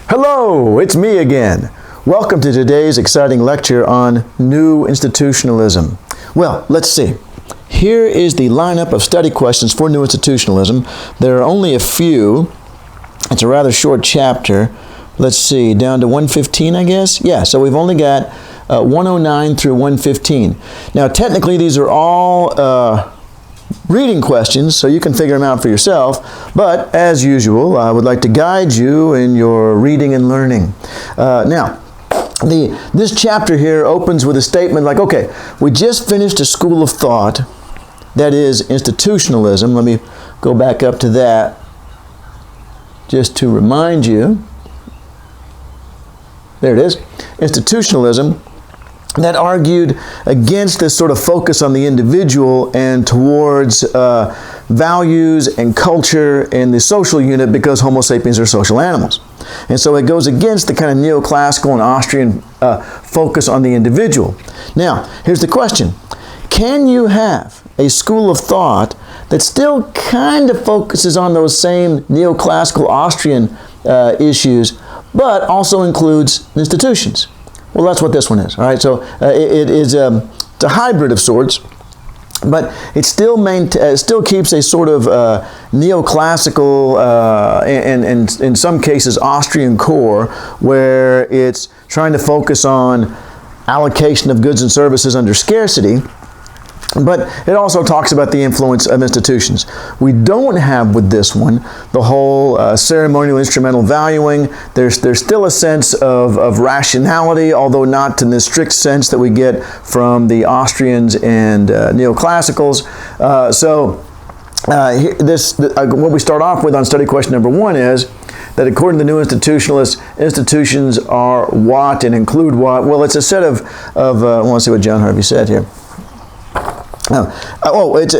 Hello, it's me again. Welcome to today's exciting lecture on New Institutionalism. Well, let's see. Here is the lineup of study questions for New Institutionalism. There are only a few. It's a rather short chapter. Let's see, down to 115, I guess? Yeah, so we've only got 109 through 115. Now, technically, these are all reading questions, so you can figure them out for yourself. But, as usual, I would like to guide you in your reading and learning. This chapter here opens with a statement like, okay, we just finished a school of thought, that is institutionalism. Let me go back up to that just to remind you. There it is. Institutionalism that argued against this sort of focus on the individual and towards values and culture and the social unit, because Homo sapiens are social animals. And so it goes against the kind of neoclassical and Austrian focus on the individual. Now, here's the question. Can you have a school of thought that still kind of focuses on those same neoclassical Austrian issues, but also includes institutions? Well, that's what this one is. All right, so it is it's a hybrid of sorts, but it still keeps a sort of neoclassical and in some cases Austrian core, where it's trying to focus on allocation of goods and services under scarcity. But it also talks about the influence of institutions. We don't have with this one the whole ceremonial instrumental valuing. There's still a sense of rationality, although not in the strict sense that we get from the Austrians and neoclassicals. What we start off with on study question number 1 is that according to the New Institutionalists, institutions are what and include what? Well, it's a set of I want to see what John Harvey said here. It's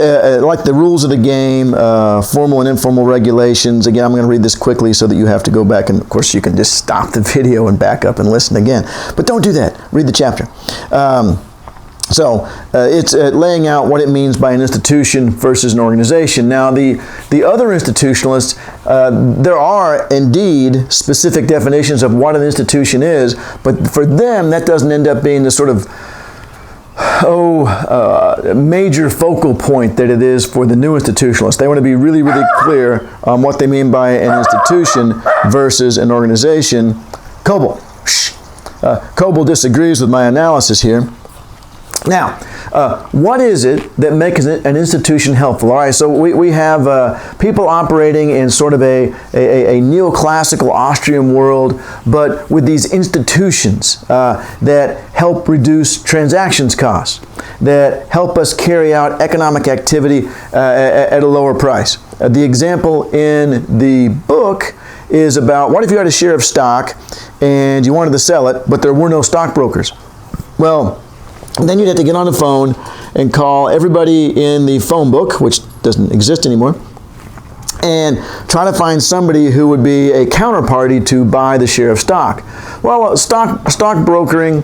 like the rules of the game, formal and informal regulations. Again, I'm going to read this quickly so that you have to go back, and of course you can just stop the video and back up and listen again. But don't do that. Read the chapter. It's laying out what it means by an institution versus an organization. Now, the other institutionalists, there are indeed specific definitions of what an institution is, but for them that doesn't end up being the sort of major focal point that it is for the New Institutionalists. They want to be really, really clear on what they mean by an institution versus an organization. Coble disagrees with my analysis here. Now, what is it that makes an institution helpful? All right, so we have people operating in sort of a neoclassical Austrian world, but with these institutions that help reduce transactions costs, that help us carry out economic activity at a lower price. The example in the book is about, what if you had a share of stock and you wanted to sell it, but there were no stockbrokers? Well, then you'd have to get on the phone and call everybody in the phone book, which doesn't exist anymore, and try to find somebody who would be a counterparty to buy the share of stock. Well, stock brokering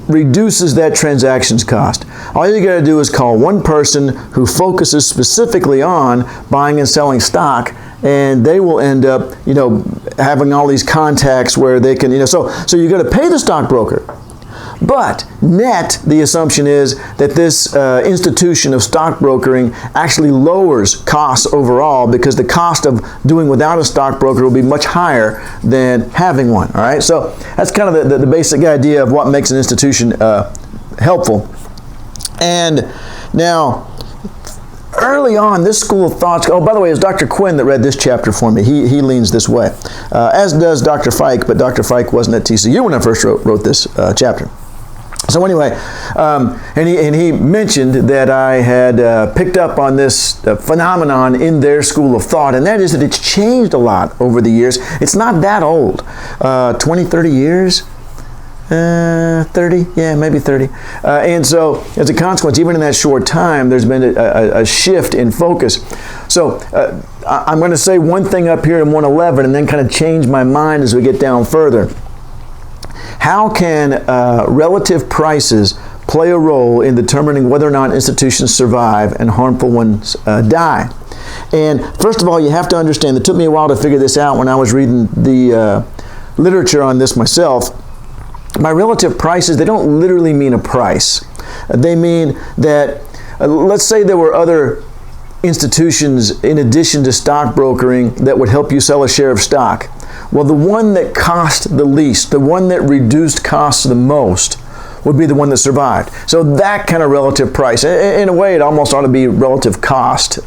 reduces that transactions cost. All you got to do is call one person who focuses specifically on buying and selling stock, and they will end up, having all these contacts where they can, so you got to pay the stockbroker. But net, the assumption is that this institution of stockbrokering actually lowers costs overall, because the cost of doing without a stockbroker will be much higher than having one. All right, so that's kind of the basic idea of what makes an institution helpful. And now, early on, this school of thought, by the way, it's Dr. Quinn that read this chapter for me. He leans this way, as does Dr. Fike, but Dr. Fike wasn't at TCU when I first wrote this chapter. So anyway, and he mentioned that I had picked up on this phenomenon in their school of thought, and that is that it's changed a lot over the years. It's not that old, 20, 30 years, 30, yeah, maybe 30. And so as a consequence, even in that short time, there's been a shift in focus. So I'm going to say one thing up here in 111 and then kind of change my mind as we get down further. How can relative prices play a role in determining whether or not institutions survive and harmful ones die. And first of all, you have to understand, it took me a while to figure this out when I was reading the literature on this myself. By relative prices, they don't literally mean a price. They mean that, let's say there were other institutions in addition to stockbrokering that would help you sell a share of stock. Well, the one that cost the least, the one that reduced costs the most, would be the one that survived. So that kind of relative price, in a way it almost ought to be relative cost,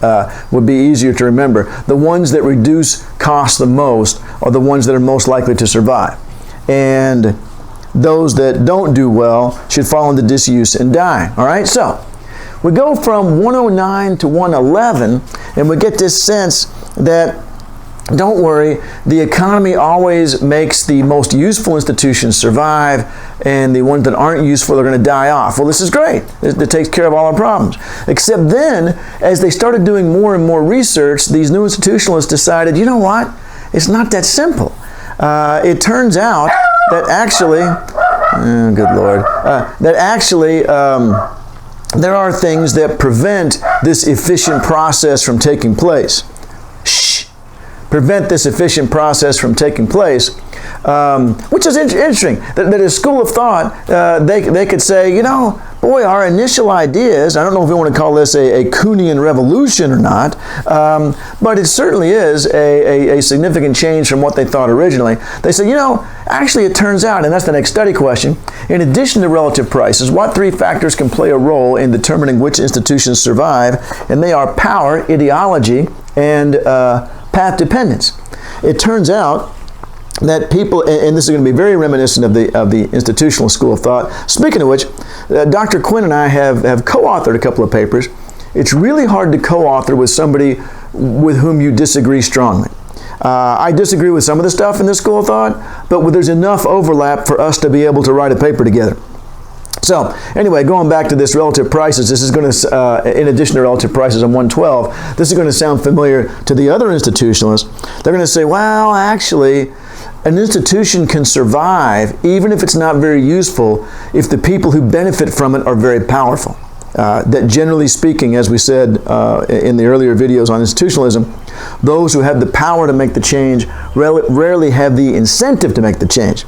would be easier to remember. The ones that reduce costs the most are the ones that are most likely to survive. And those that don't do well should fall into disuse and die. All right, so we go from 109 to 111, and we get this sense that, don't worry, the economy always makes the most useful institutions survive, and the ones that aren't useful are going to die off. Well, this is great. It takes care of all our problems. Except then, as they started doing more and more research, these new institutionalists decided, you know what? It's not that simple. It turns out that actually, good Lord, that actually there are things that prevent this efficient process from taking place. Prevent this efficient process from taking place, which is interesting. That a school of thought, they could say, you know, boy, our initial ideas, I don't know if we want to call this a Kuhnian revolution or not, but it certainly is a significant change from what they thought originally. They said, you know, actually it turns out, and that's the next study question, in addition to relative prices, what three factors can play a role in determining which institutions survive? And they are power, ideology, and path dependence. It turns out that people, and this is going to be very reminiscent of the institutional school of thought. Speaking of which, Dr. Quinn and I have co-authored a couple of papers. It's really hard to co-author with somebody with whom you disagree strongly. I disagree with some of the stuff in this school of thought, but there's enough overlap for us to be able to write a paper together. So anyway, going back to this relative prices, this is going to, in addition to relative prices on 112, this is going to sound familiar to the other institutionalists. They're going to say, well, actually, an institution can survive even if it's not very useful if the people who benefit from it are very powerful. That generally speaking, as we said in the earlier videos on institutionalism, those who have the power to make the change rarely have the incentive to make the change.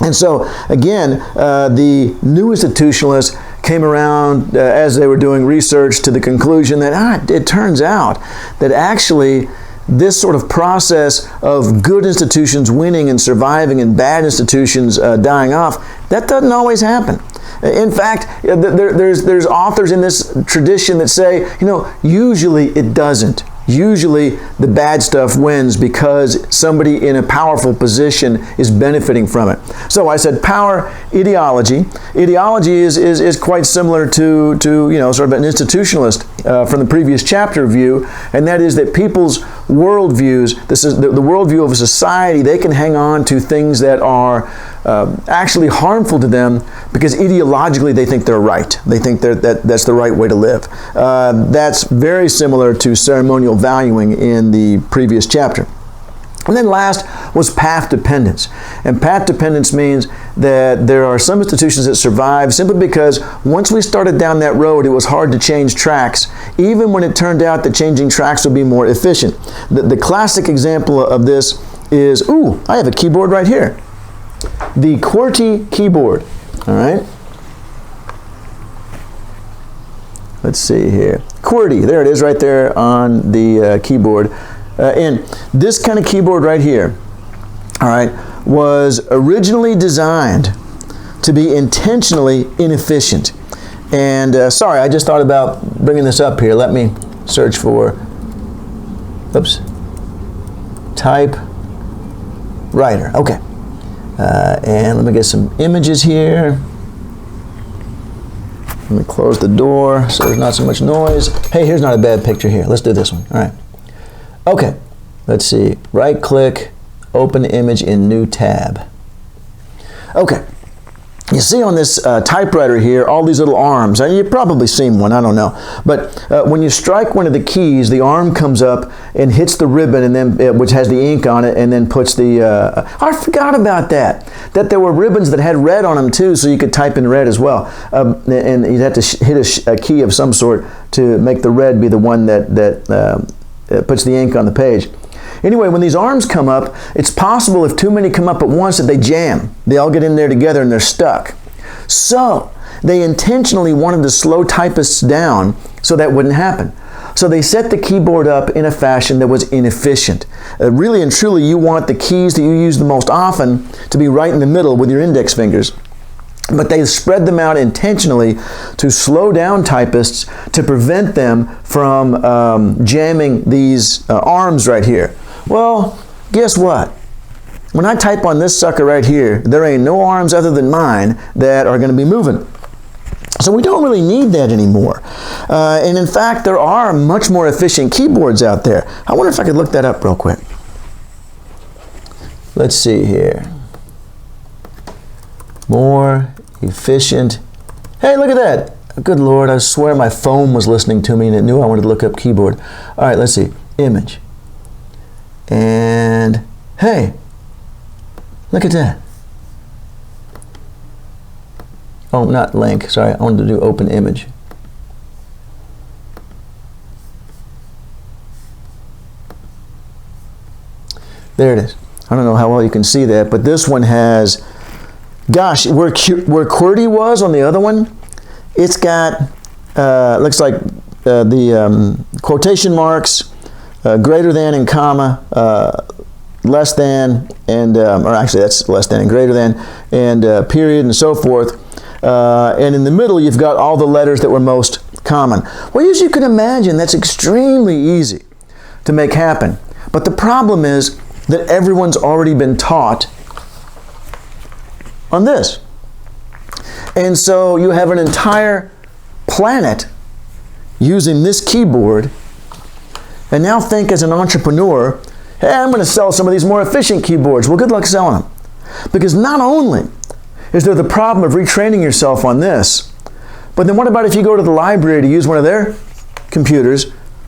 And so, again, the new institutionalists came around as they were doing research to the conclusion that it turns out that actually this sort of process of good institutions winning and surviving and bad institutions dying off, that doesn't always happen. In fact, there's authors in this tradition that say, you know, usually it doesn't. Usually the bad stuff wins because somebody in a powerful position is benefiting from it. So I said power, ideology. Ideology is quite similar to you know, sort of an institutionalist from the previous chapter view, and that is that people's worldviews, this is the worldview of a society, they can hang on to things that are actually harmful to them because ideologically they think they're right. They think that's the right way to live. That's very similar to ceremonial valuing in the previous chapter. And then last was path dependence. And path dependence means that there are some institutions that survive simply because once we started down that road, it was hard to change tracks, even when it turned out that changing tracks would be more efficient. The classic example of this is, I have a keyboard right here. The QWERTY keyboard, all right? Let's see here. QWERTY, there it is right there on the keyboard. And this kind of keyboard right here, all right, was originally designed to be intentionally inefficient. And sorry, I just thought about bringing this up here. Let me search for, typewriter. Okay. And let me get some images here. Let me close the door so there's not so much noise. Hey, here's not a bad picture here. Let's do this one. All right. Okay. Let's see. Right click, open image in new tab. Okay. you see on this typewriter here, all these little arms. And you've probably seen one, I don't know. But when you strike one of the keys, the arm comes up and hits the ribbon, and then which has the ink on it, and then puts the... I forgot about that. That there were ribbons that had red on them too, so you could type in red as well. And you'd have to hit a key of some sort to make the red be the one that puts the ink on the page. Anyway, when these arms come up, it's possible if too many come up at once that they jam. They all get in there together and they're stuck. So they intentionally wanted to slow typists down so that wouldn't happen. So they set the keyboard up in a fashion that was inefficient. Really and truly, you want the keys that you use the most often to be right in the middle with your index fingers. But they spread them out intentionally to slow down typists to prevent them from jamming these arms right here. Well, guess what? When I type on this sucker right here, there ain't no arms other than mine that are going to be moving. So we don't really need that anymore. And in fact, there are much more efficient keyboards out there. I wonder if I could look that up real quick. Let's see here. More efficient. Hey, look at that. Good Lord, I swear my phone was listening to me and it knew I wanted to look up keyboard. All right, let's see. Image. And hey, look at that. Oh, not link. Sorry, I wanted to do open image. There it is. I don't know how well you can see that, but this one has, gosh, where QWERTY was on the other one, it's got, looks like the quotation marks, greater than and comma, less than, and, or actually that's less than and greater than, and period and so forth. And in the middle, you've got all the letters that were most common. Well, as you can imagine, that's extremely easy to make happen. But the problem is that everyone's already been taught on this. And so you have an entire planet using this keyboard, and now think as an entrepreneur, hey, I'm going to sell some of these more efficient keyboards. Well, good luck selling them. Because not only is there the problem of retraining yourself on this, but then what about if you go to the library to use one of their computers?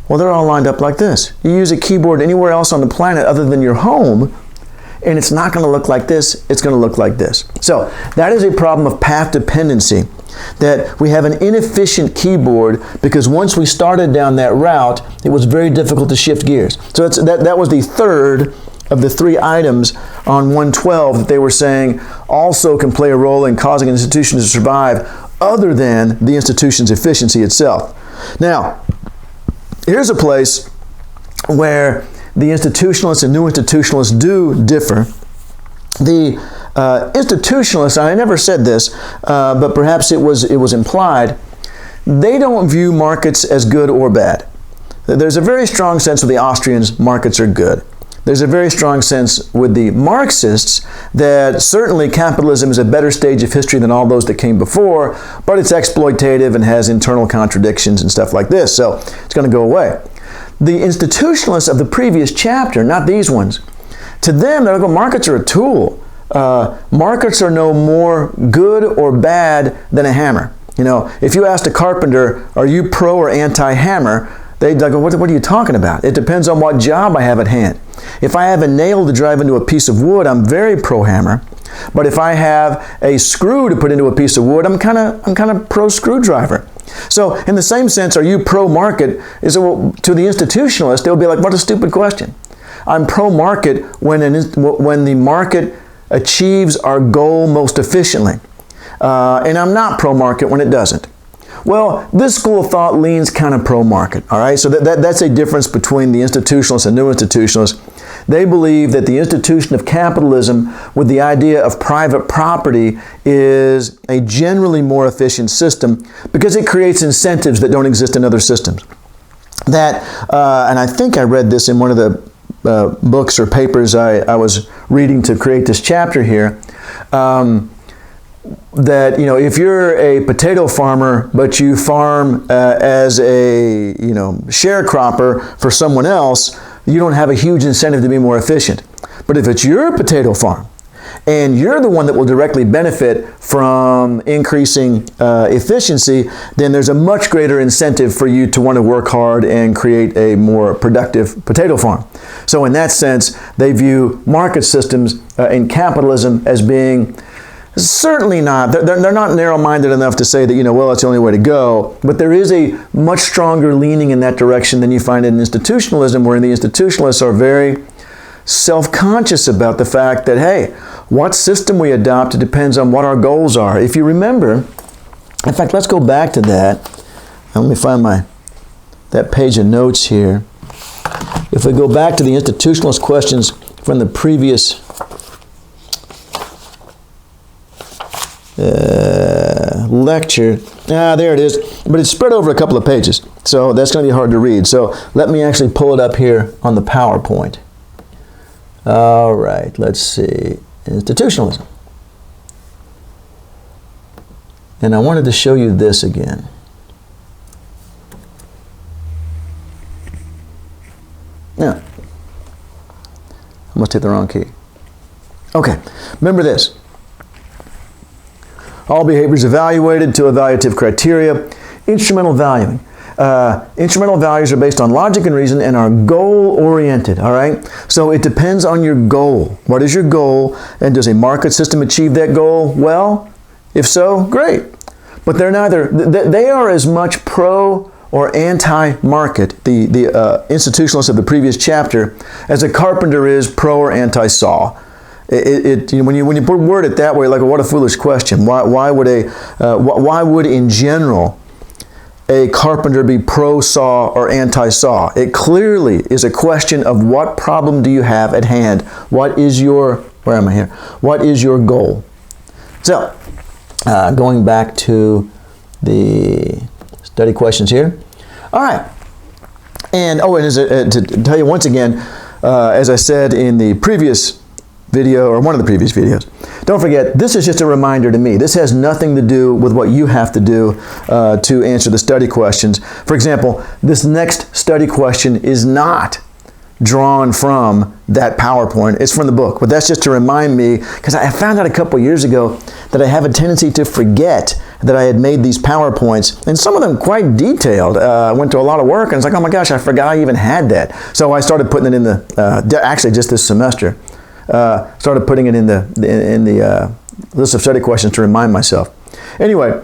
Well, they're all lined up like this. You use a keyboard anywhere else on the planet other than your home, and it's not going to look like this, it's going to look like this. So that is a problem of path dependency, that we have an inefficient keyboard because once we started down that route, it was very difficult to shift gears. So that was the third of the three items on 112 that they were saying also can play a role in causing an institution to survive other than the institution's efficiency itself. Now, here's a place where the institutionalists and new institutionalists do differ. The institutionalists, I never said this, but perhaps it was implied, they don't view markets as good or bad. There's a very strong sense with the Austrians, markets are good. There's a very strong sense with the Marxists that certainly capitalism is a better stage of history than all those that came before, but it's exploitative and has internal contradictions and stuff like this, so it's going to go away. The institutionalists of the previous chapter, not these ones, to them, they're like, markets are a tool. Markets are no more good or bad than a hammer. You know, if you asked a carpenter, are you pro or anti-hammer? They'd go, what are you talking about? It depends on what job I have at hand. If I have a nail to drive into a piece of wood, I'm very pro-hammer. But if I have a screw to put into a piece of wood, I'm kind of pro-screwdriver. So in the same sense, are you pro-market? Well, to the institutionalist, they'll be like, what a stupid question. I'm pro-market when the market achieves our goal most efficiently. And I'm not pro-market when it doesn't. Well, this school of thought leans kind of pro-market, all right? So that's a difference between the institutionalists and new institutionalists. They believe that the institution of capitalism with the idea of private property is a generally more efficient system because it creates incentives that don't exist in other systems. That, and I think I read this in one of the books or papers I was reading to create this chapter here, that, you know, if you're a potato farmer but you farm as a, you know, sharecropper for someone else, you don't have a huge incentive to be more efficient. But if it's your potato farm and you're the one that will directly benefit from increasing efficiency, then there's a much greater incentive for you to want to work hard and create a more productive potato farm. So in that sense, they view market systems in capitalism as being certainly not, they're not narrow-minded enough to say that, well, that's the only way to go, but there is a much stronger leaning in that direction than you find in institutionalism, where the institutionalists are very self-conscious about the fact that, hey, what system we adopt depends on what our goals are. If you remember, in fact, let's go back to that. Let me find that page of notes here. If we go back to the institutionalist questions from the previous lecture. There it is. But it's spread over a couple of pages, so that's going to be hard to read. So let me actually pull it up here on the PowerPoint. All right, let's see. Institutionalism. And I wanted to show you this again. Now, I must hit the wrong key. Okay, remember this. All behaviors evaluated to evaluative criteria. Instrumental valuing. Instrumental values are based on logic and reason and are goal-oriented, all right? So it depends on your goal. What is your goal? And does a market system achieve that goal? Well, if so, great. But they're neither, they are as much pro or anti-market, the institutionalists of the previous chapter, as a carpenter is pro or anti-saw. When you word it that way, like, what a foolish question. Why would in general a carpenter be pro-saw or anti-saw? It clearly is a question of what problem do you have at hand? What is your, where am I here? What is your goal? So, going back to the study questions here. All right. And, to tell you once again, as I said in the previous video, or one of the previous videos, don't forget, this is just a reminder to me. This has nothing to do with what you have to do to answer the study questions. For example, this next study question is not drawn from that PowerPoint. It's from the book. But that's just to remind me, because I found out a couple years ago that I have a tendency to forget that I had made these PowerPoints, and some of them quite detailed. I went to a lot of work, and it's like, oh my gosh, I forgot I even had that. So I started putting it in the, actually just this semester, started putting it in the list of study questions to remind myself. Anyway,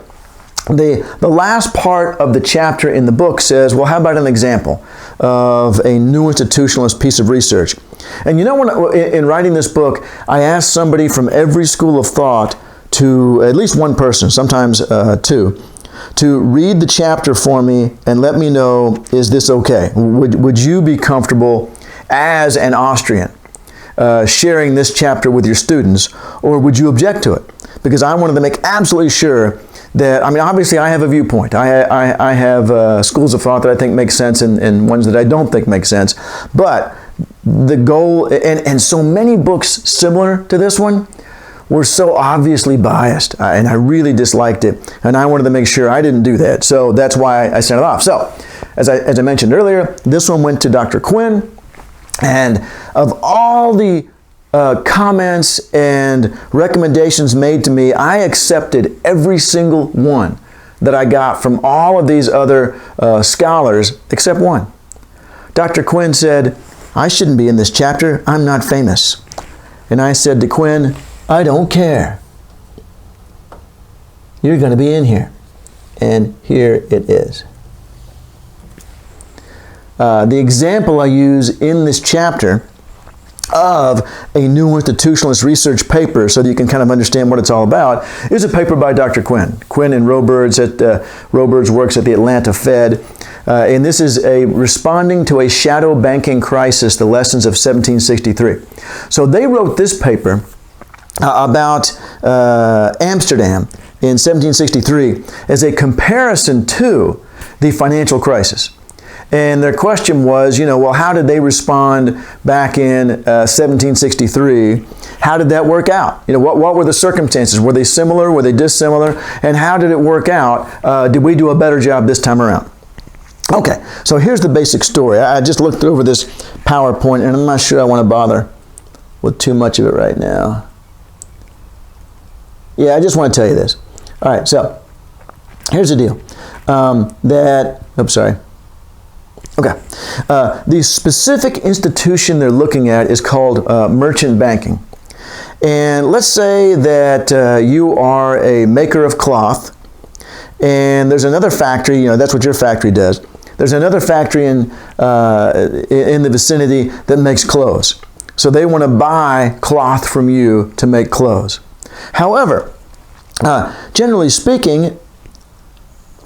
the last part of the chapter in the book says, well, how about an example of a new institutionalist piece of research? And in writing this book, I asked somebody from every school of thought, to at least one person, sometimes two, to read the chapter for me and let me know, is this okay? Would you be comfortable as an Austrian sharing this chapter with your students, or would you object to it? Because I wanted to make absolutely sure that, obviously I have a viewpoint. I have schools of thought that I think make sense and ones that I don't think make sense. But the goal, and so many books similar to this one, were so obviously biased, and I really disliked it, and I wanted to make sure I didn't do that. So that's why I sent it off. So, as I mentioned earlier, this one went to Dr. Quinn, and of all the comments and recommendations made to me, I accepted every single one that I got from all of these other scholars, except one. Dr. Quinn said, I shouldn't be in this chapter, I'm not famous. And I said to Quinn, I don't care. You're going to be in here. And here it is. The example I use in this chapter of a new institutionalist research paper, so that you can kind of understand what it's all about, is a paper by Dr. Quinn. Quinn and Roberts works at the Atlanta Fed. And this is a responding to a shadow banking crisis, the lessons of 1763. So they wrote this paper about Amsterdam in 1763 as a comparison to the financial crisis. And their question was, well, how did they respond back in 1763? How did that work out? What were the circumstances? Were they similar? Were they dissimilar? And how did it work out? Did we do a better job this time around? Okay, so here's the basic story. I just looked over this PowerPoint, and I'm not sure I want to bother with too much of it right now. Yeah, I just want to tell you this. All right, so here's the deal. The specific institution they're looking at is called merchant banking. And let's say that you are a maker of cloth, and there's another factory, that's what your factory does. There's another factory in the vicinity that makes clothes. So they want to buy cloth from you to make clothes. However, generally speaking,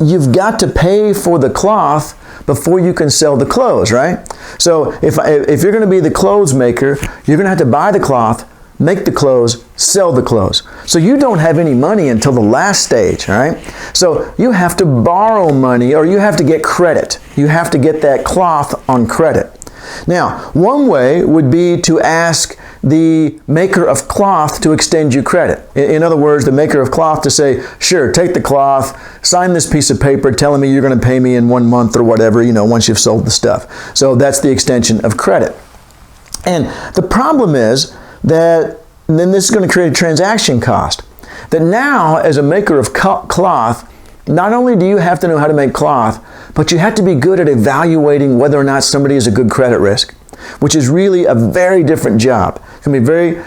you've got to pay for the cloth before you can sell the clothes, right? So if you're going to be the clothes maker, you're going to have to buy the cloth, make the clothes, sell the clothes. So you don't have any money until the last stage, all right? So you have to borrow money, or you have to get credit. You have to get that cloth on credit. Now, one way would be to ask the maker of cloth to extend you credit. In other words, the maker of cloth to say, sure, take the cloth, sign this piece of paper telling me you're going to pay me in 1 month or whatever, once you've sold the stuff. So that's the extension of credit. And the problem is that then this is going to create a transaction cost. That now, as a maker of cloth, not only do you have to know how to make cloth, but you have to be good at evaluating whether or not somebody is a good credit risk, which is really a very different job. It can be very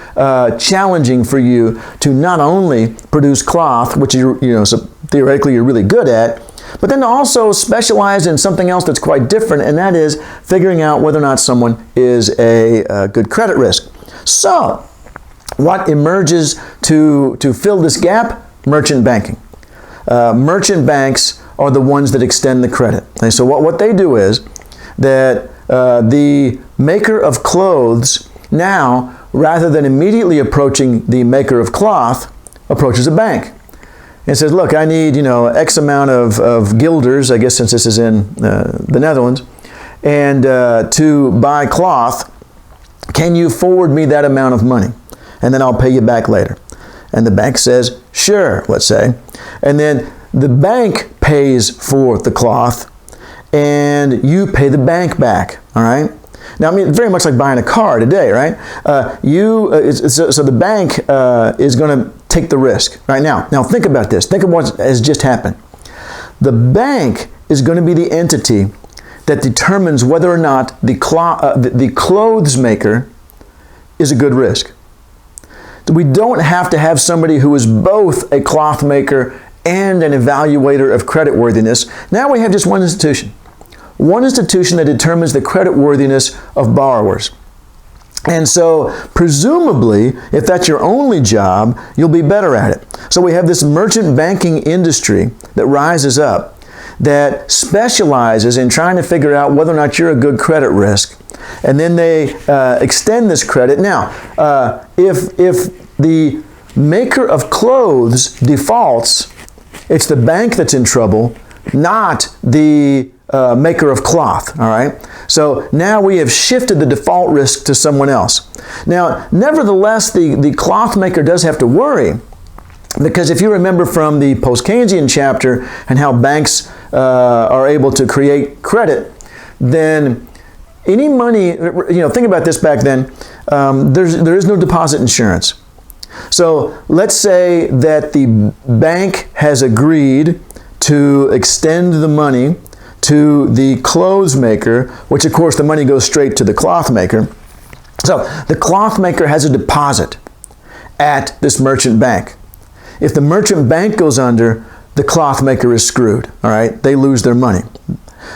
challenging for you to not only produce cloth, which so theoretically you're really good at, but then to also specialize in something else that's quite different, and that is figuring out whether or not someone is a good credit risk. So, what emerges to fill this gap? Merchant banking. Merchant banks are the ones that extend the credit. And so what they do is that the maker of clothes now, rather than immediately approaching the maker of cloth, approaches a bank and says, look, I need X amount of guilders, I guess since this is in the Netherlands, and to buy cloth. Can you forward me that amount of money? And then I'll pay you back later. And the bank says, sure, let's say. And then the bank pays for the cloth, and you pay the bank back, all right? Now, very much like buying a car today, right? So the bank is going to take the risk, right? Now think about this. Think of what has just happened. The bank is going to be the entity that determines whether or not the clothes maker is a good risk. We don't have to have somebody who is both a cloth maker and an evaluator of creditworthiness. Now we have just one institution. One institution that determines the creditworthiness of borrowers. And so, presumably, if that's your only job, you'll be better at it. So we have this merchant banking industry that rises up that specializes in trying to figure out whether or not you're a good credit risk. And then they extend this credit. Now, if the maker of clothes defaults, it's the bank that's in trouble, not the maker of cloth, all right? So now we have shifted the default risk to someone else. Now, nevertheless, the cloth maker does have to worry, because if you remember from the post-Keynesian chapter and how banks are able to create credit, then any money, think about this back then, there is no deposit insurance. So let's say that the bank has agreed to extend the money to the clothes maker, which of course the money goes straight to the cloth maker. So the cloth maker has a deposit at this merchant bank. If the merchant bank goes under, the cloth maker is screwed, all right? They lose their money.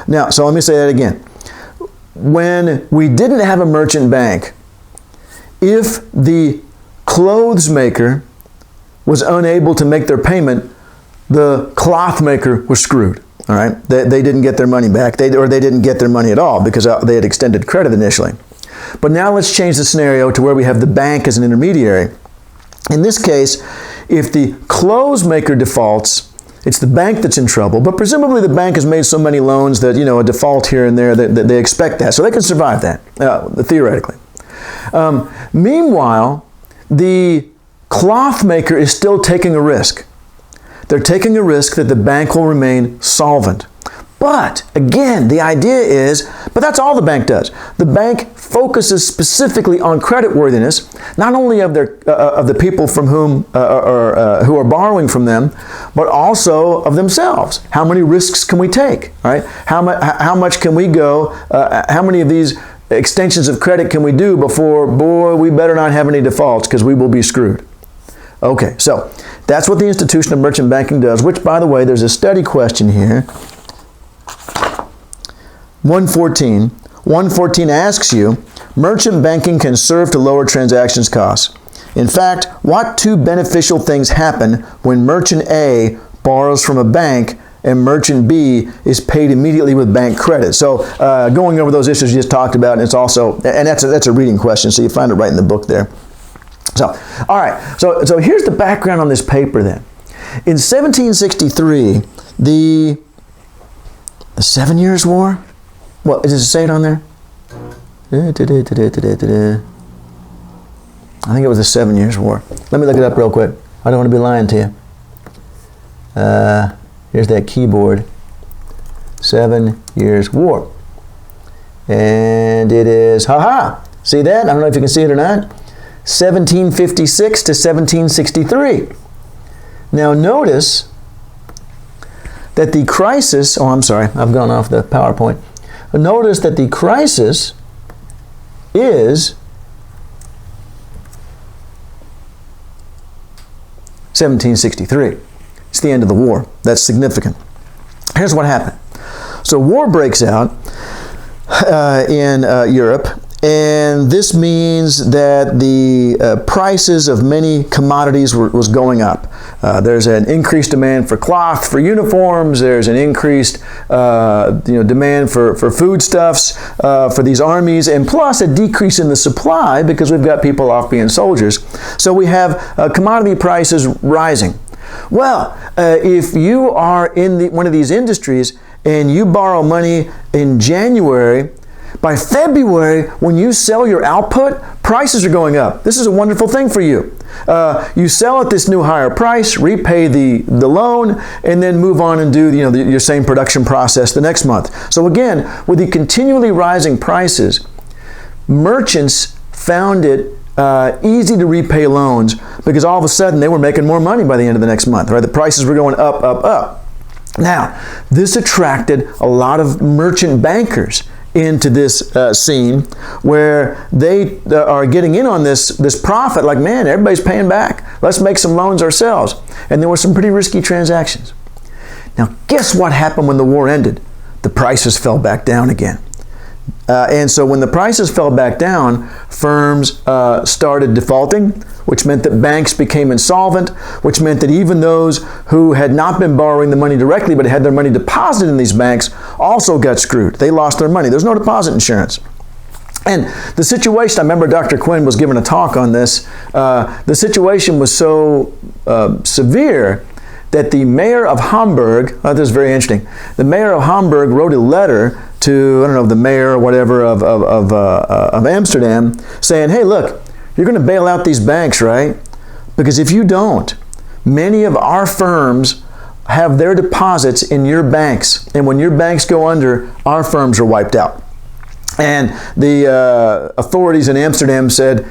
Now, so let me say that again. When we didn't have a merchant bank, if the clothes maker was unable to make their payment, the cloth maker was screwed. All right, they didn't get their money back, they didn't get their money at all because they had extended credit initially. But now let's change the scenario to where we have the bank as an intermediary. In this case, if the clothes maker defaults, it's the bank that's in trouble, but presumably the bank has made so many loans that, a default here and there, that they expect that. So they can survive that, theoretically. Meanwhile, the cloth maker is still taking a risk. They're taking a risk that the bank will remain solvent. But, again, the idea is, but that's all the bank does. The bank focuses specifically on creditworthiness, not only of the people from whom who are borrowing from them, but also of themselves. How many risks can we take? Right? How much can we go? How many of these extensions of credit can we do before, boy, we better not have any defaults because we will be screwed. Okay, so that's what the institution of merchant banking does, which, by the way, there's a study question here. 114 asks you, merchant banking can serve to lower transactions costs. In fact, what two beneficial things happen when merchant A borrows from a bank and merchant B is paid immediately with bank credit? So going over those issues you just talked about, and it's also, and that's a reading question, so you find it right in the book there. So, all right, so here's the background on this paper then. In 1763, the 7 Years' War? What, does it say it on there? I think it was the 7 Years' War. Let me look it up real quick. I don't want to be lying to you. Here's that keyboard. 7 Years' War. And it is, see that? I don't know if you can see it or not. 1756 to 1763. Now notice that the crisis, oh, I'm sorry, I've gone off the PowerPoint. Notice that the crisis is 1763. It's the end of the war. That's significant. Here's what happened. So war breaks out in Europe, and this means that the prices of many commodities was going up. There's an increased demand for cloth, for uniforms. There's an increased demand for foodstuffs for these armies, and plus a decrease in the supply because we've got people off being soldiers. So we have commodity prices rising. Well, if you are in one of these industries and you borrow money in January, by February, when you sell your output, prices are going up. This is a wonderful thing for you. You sell at this new higher price, repay the loan, and then move on and do your same production process the next month. So again, with the continually rising prices, merchants found it easy to repay loans because all of a sudden they were making more money by the end of the next month. Right? The prices were going up, up, up. Now, this attracted a lot of merchant bankers into this scene where they are getting in on this profit, like, man, everybody's paying back. Let's make some loans ourselves. And there were some pretty risky transactions. Now, guess what happened when the war ended? The prices fell back down again. And so when the prices fell back down, firms started defaulting, which meant that banks became insolvent, which meant that even those who had not been borrowing the money directly but had their money deposited in these banks also got screwed. They lost their money. There's no deposit insurance. And the situation, I remember Dr. Quinn was giving a talk on this, the situation was so severe that the mayor of Hamburg, this is very interesting, the mayor of Hamburg wrote a letter to, I don't know, the mayor or whatever of Amsterdam saying, hey, look, you're going to bail out these banks, right? Because if you don't, many of our firms have their deposits in your banks. And when your banks go under, our firms are wiped out. And the authorities in Amsterdam said,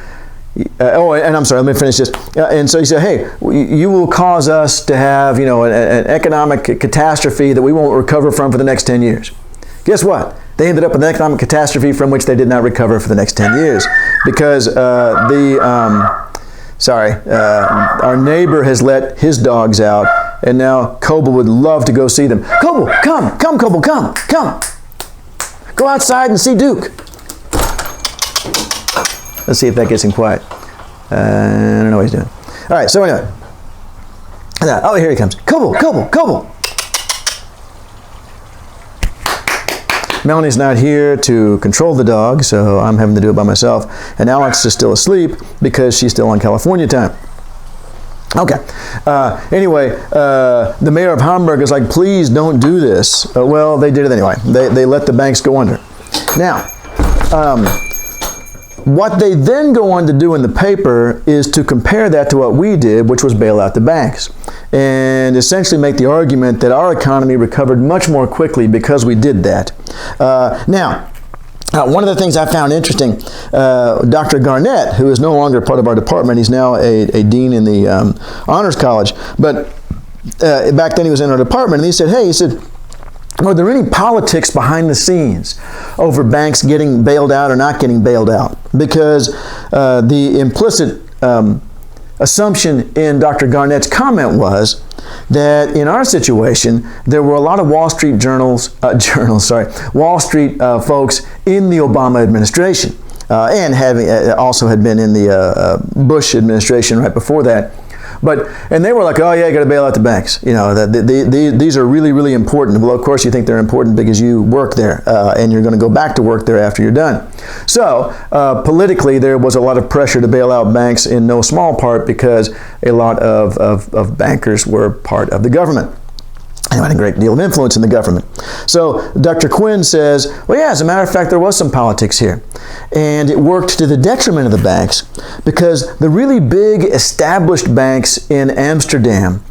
and I'm sorry, let me finish this. And so he said, hey, you will cause us to have, an economic catastrophe that we won't recover from for the next 10 years. Guess what? They ended up with an economic catastrophe from which they did not recover for the next 10 years because our neighbor has let his dogs out, and now Coble would love to go see them. Coble, come, Coble, come. Go outside and see Duke. Let's see if that gets him quiet. I don't know what he's doing. All right, so anyway. Oh, here he comes. Coble. Melanie's not here to control the dog, so I'm having to do it by myself. And Alex is still asleep because she's still on California time. Okay. Anyway, the mayor of Hamburg is like, please don't do this. Well, they did it anyway. They let the banks go under. Now, what they then go on to do in the paper is to compare that to what we did, which was bail out the banks, and essentially make the argument that our economy recovered much more quickly because we did that. Now, One of the things I found interesting, Dr. Garnett, who is no longer part of our department, he's now a dean in the Honors College, but back then he was in our department, and he said, are there any politics behind the scenes over banks getting bailed out or not getting bailed out? Because the implicit assumption in Dr. Garnett's comment was that in our situation, there were a lot of Wall Street Wall Street folks in the Obama administration, and also had been in the Bush administration right before that. And they were like, oh yeah, you got to bail out the banks. You know, these are really, really important. Well, of course, you think they're important because you work there, and you're going to go back to work there after you're done. So, politically, there was a lot of pressure to bail out banks in no small part because a lot of bankers were part of the government. And had a great deal of influence in the government. So Dr. Quinn says, well, yeah, as a matter of fact, there was some politics here. And it worked to the detriment of the banks because the really big established banks in Amsterdam,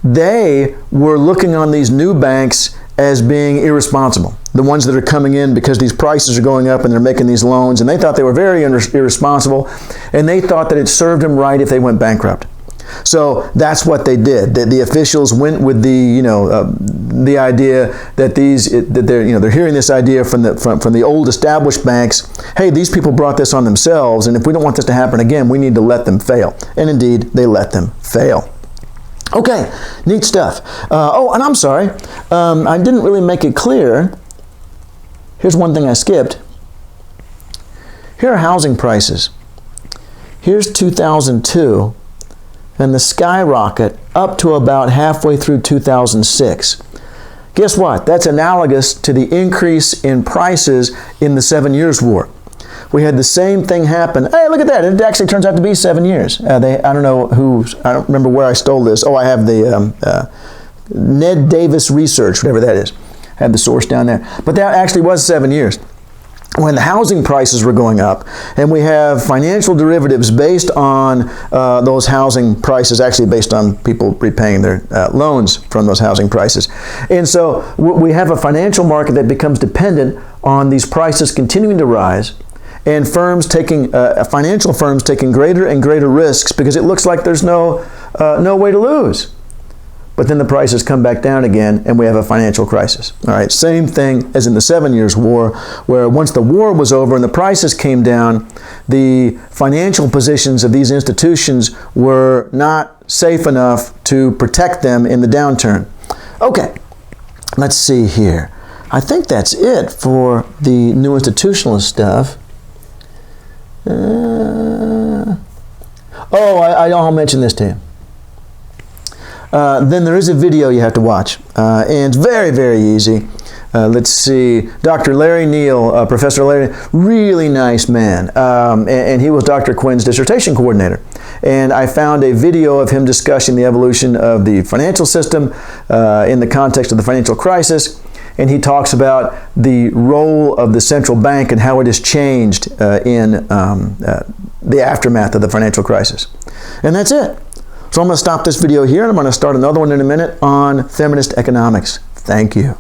they were looking on these new banks as being irresponsible. The ones that are coming in because these prices are going up and they're making these loans, and they thought they were very irresponsible, and they thought that it served them right if they went bankrupt. So that's what they did. The officials went with the idea that they're hearing this idea from the old established banks. Hey, these people brought this on themselves, and if we don't want this to happen again, we need to let them fail. And indeed, they let them fail. Okay, neat stuff. And I'm sorry, I didn't really make it clear. Here's one thing I skipped. Here are housing prices. Here's 2002. And the skyrocket up to about halfway through 2006. Guess what? That's analogous to the increase in prices in the 7 Years' War. We had the same thing happen. Hey, look at that. It actually turns out to be 7 years. I don't remember where I stole this. Oh, I have the Ned Davis Research, whatever that is. I have the source down there. But that actually was 7 years. When the housing prices were going up, and we have financial derivatives based on those housing prices, actually based on people repaying their loans from those housing prices. And so we have a financial market that becomes dependent on these prices continuing to rise, and financial firms taking greater and greater risks because it looks like there's no way to lose. But then the prices come back down again, and we have a financial crisis. All right, same thing as in the 7 Years' War, where once the war was over and the prices came down, the financial positions of these institutions were not safe enough to protect them in the downturn. Okay, let's see here. I think that's it for the new institutionalist stuff. I'll mention this to you. Then there is a video you have to watch, and it's very, very easy. Let's see, Dr. Larry Neal, Professor Larry, really nice man, and he was Dr. Quinn's dissertation coordinator. And I found a video of him discussing the evolution of the financial system in the context of the financial crisis, and he talks about the role of the central bank and how it has changed in the aftermath of the financial crisis. And that's it. So I'm going to stop this video here, and I'm going to start another one in a minute on feminist economics. Thank you.